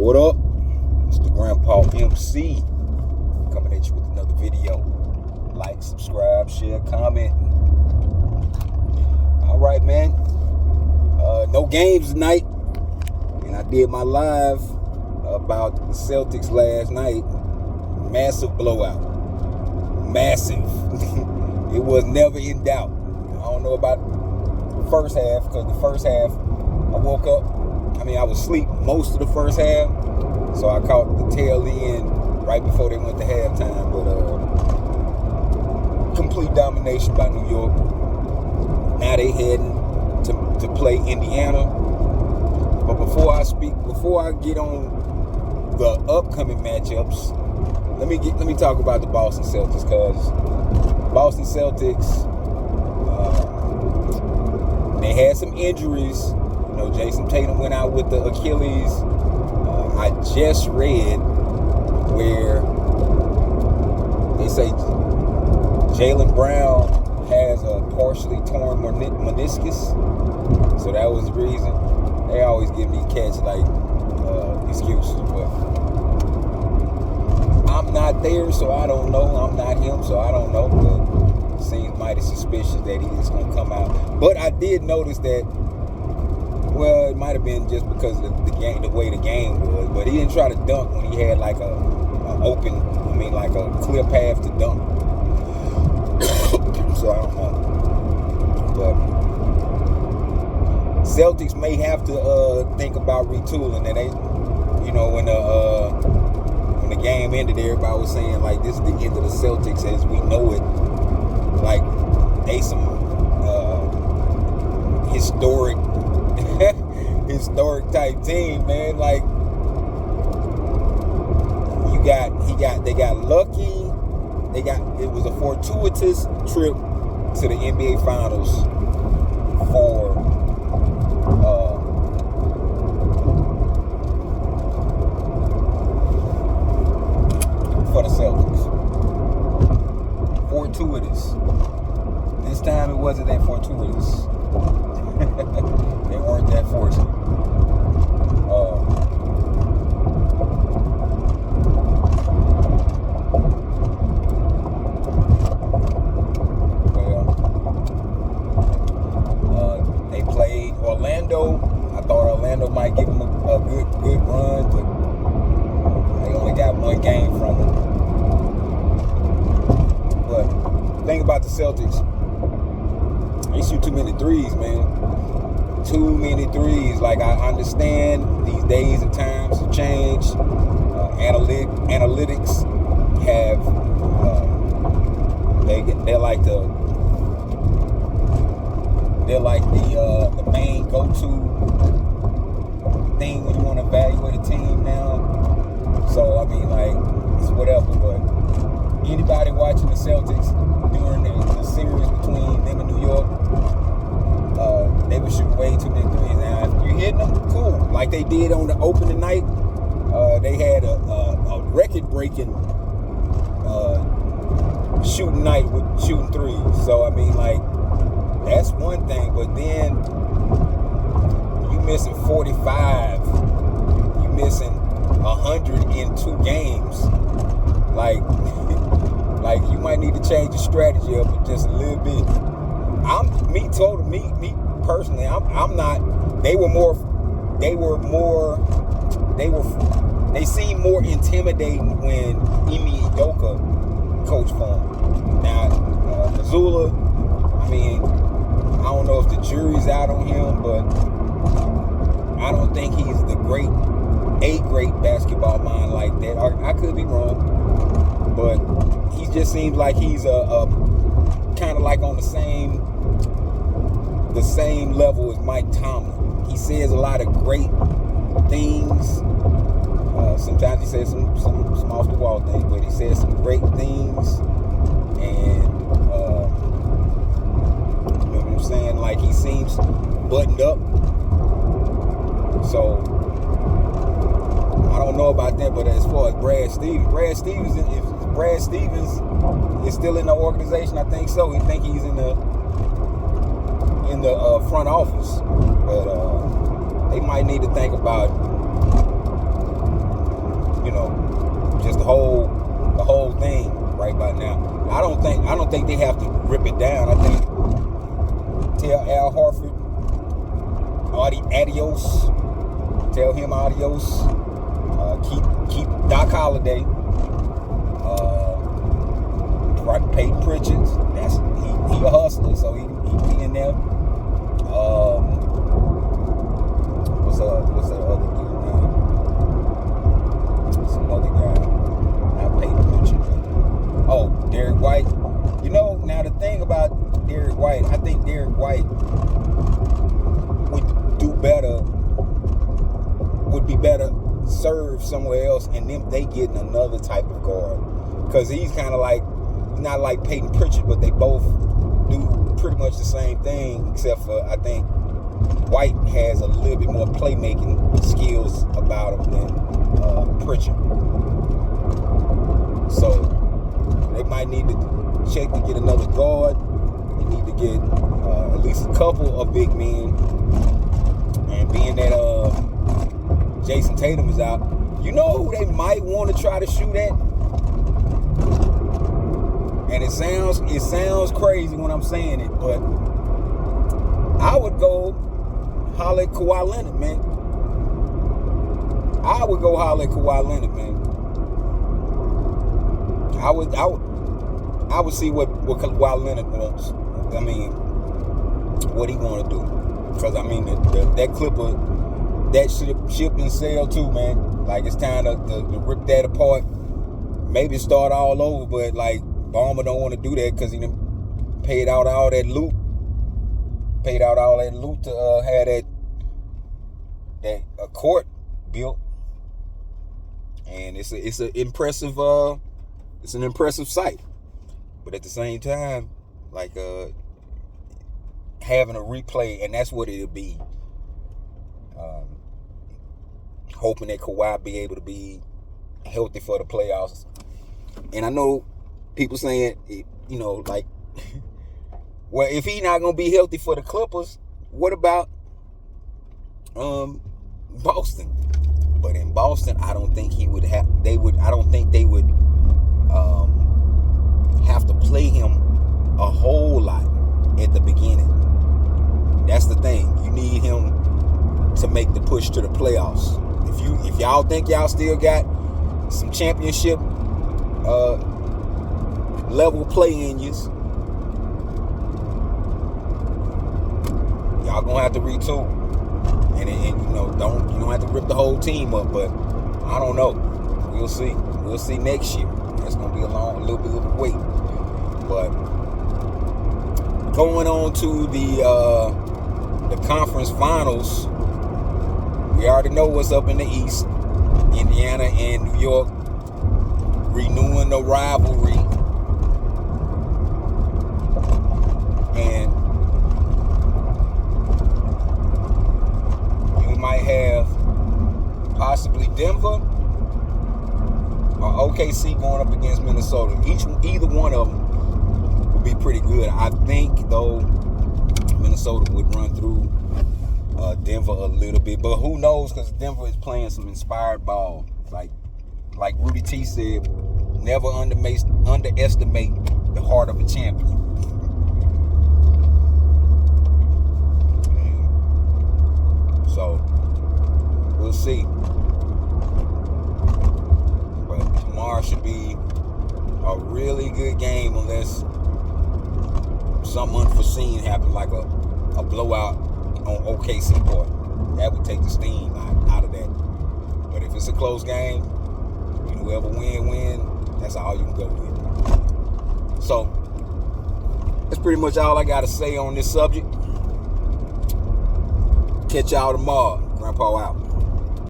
What up? It's the Grandpa MC coming at you with another video. Like, subscribe, share, comment. All right, man. No games tonight, and I did my live about the Celtics last night. Massive blowout. Massive. It was never in doubt. I don't know about the first half, because the first half I woke up. I was asleep most of the first half, so I caught the tail end right before they went to halftime. But complete domination by New York. Now they heading to play Indiana. But before I get on the upcoming matchups, let me talk about the Boston Celtics, because Boston Celtics, they had some injuries. You know, Jason Tatum went out with the Achilles. I just read where they say Jaylen Brown has a partially torn meniscus. So that was the reason. They always give me cats like excuses, but I'm not there, so I don't know. I'm not him, so I don't know. But it seems mighty suspicious that he is going to come out. But I did notice that. Well, it might have been just because of the game, the way the game was. But he didn't try to dunk when he had like a clear path to dunk. So I don't know. But Celtics may have to think about retooling. And they, when the game ended, everybody was saying like this is the end of the Celtics as we know it. Like they some historic type team, man. Like they got lucky. It was a fortuitous trip to the NBA Finals for the Celtics. Fortuitous. This time it wasn't that fortuitous. They weren't that fortunate. They played Orlando. I thought Orlando might give them a good run, but they only got one game from them. But the thing about the Celtics, they shoot too many threes, man. Too many threes. Like, I understand these days and times have changed. Analytics have they're like the main go-to thing when you want to evaluate a team now. So it's whatever. But anybody watching the Celtics during the series between them and New York, they were shooting way too many threes. Now, if you're hitting them, cool. Like they did on the opening night, they had a record-breaking shooting night with shooting threes. So, that's one thing. But then you missing 45. You missing 100 in 2 games. Like you might need to change your strategy up just a little bit. Me personally, I'm not. They seem more intimidating when Ime Udoka coached for them. Now, Mazzulla, I don't know if the jury's out on him, but I don't think he's a great basketball mind like that. I could be wrong, but he just seems like he's a kind of like on the same level as Mike Tomlin. He says a lot of great things. Sometimes he says some off the wall things, but he says some great things. And you know what I'm saying? Like, he seems buttoned up. So I don't know about that. But as far as Brad Stevens, if Brad Stevens is still in the organization, I think so. I think he's in the front office, but they might need to think about just the whole thing right by now. I don't think they have to rip it down. I think tell Al Horford adios. Tell him adios. Keep Doc Holliday. Peyton Pritchard. He a hustler, so he be in there. What's the other dude now? Some other guy. Not Peyton Pritchard. Oh, Derek White. Now the thing about Derek White, I think Derek White would be better served somewhere else, and then they getting another type of guard. Because he's kind of like, not like Peyton Pritchard, but they both do pretty much the same thing, except for I think White has a little bit more playmaking skills about him than Pritchard. So they might need to check to get another guard. They need to get at least a couple of big men. And being that Jason Tatum is out, who they might want to try to shoot at? And it sounds crazy when I'm saying it, but I would go holler at Kawhi Leonard, man. I would see what Kawhi Leonard wants. I mean, what he want to do. Because, I mean, that Clipper, that ship and sail too, man. Like, it's time to rip that apart. Maybe start all over, but, like, Ballmer don't want to do that because he done paid out all that loot. Paid out all that loot to have that court built. And it's an impressive sight. But at the same time, like having a replay, and that's what it'll be. Hoping that Kawhi be able to be healthy for the playoffs. And I know people saying, like, well, if he's not gonna be healthy for the Clippers, what about Boston? But in Boston, I don't think they would have to play him a whole lot at the beginning. That's the thing. You need him to make the push to the playoffs. If y'all think y'all still got some championship level play in you, y'all gonna have to retool. And you don't have to rip the whole team up, but I don't know. We'll see. We'll see next year. It's gonna be a little bit of a wait. But going on to the conference finals, we already know what's up in the East. Indiana and New York renewing the rivalry. And you might have possibly Denver or OKC going up against Minnesota. Either one of them would be pretty good. I think, though, Minnesota would run through Denver a little bit. But who knows, because Denver is playing some inspired ball. Like Rudy T said, never underestimate the heart of a champion. So, we'll see. But tomorrow should be a really good game unless something unforeseen happens, like a blowout on OKC part. That would take the steam out of that. But if it's a close game, whoever win, that's all you can go with. So, that's pretty much all I got to say on this subject. Catch y'all tomorrow. Grandpa out.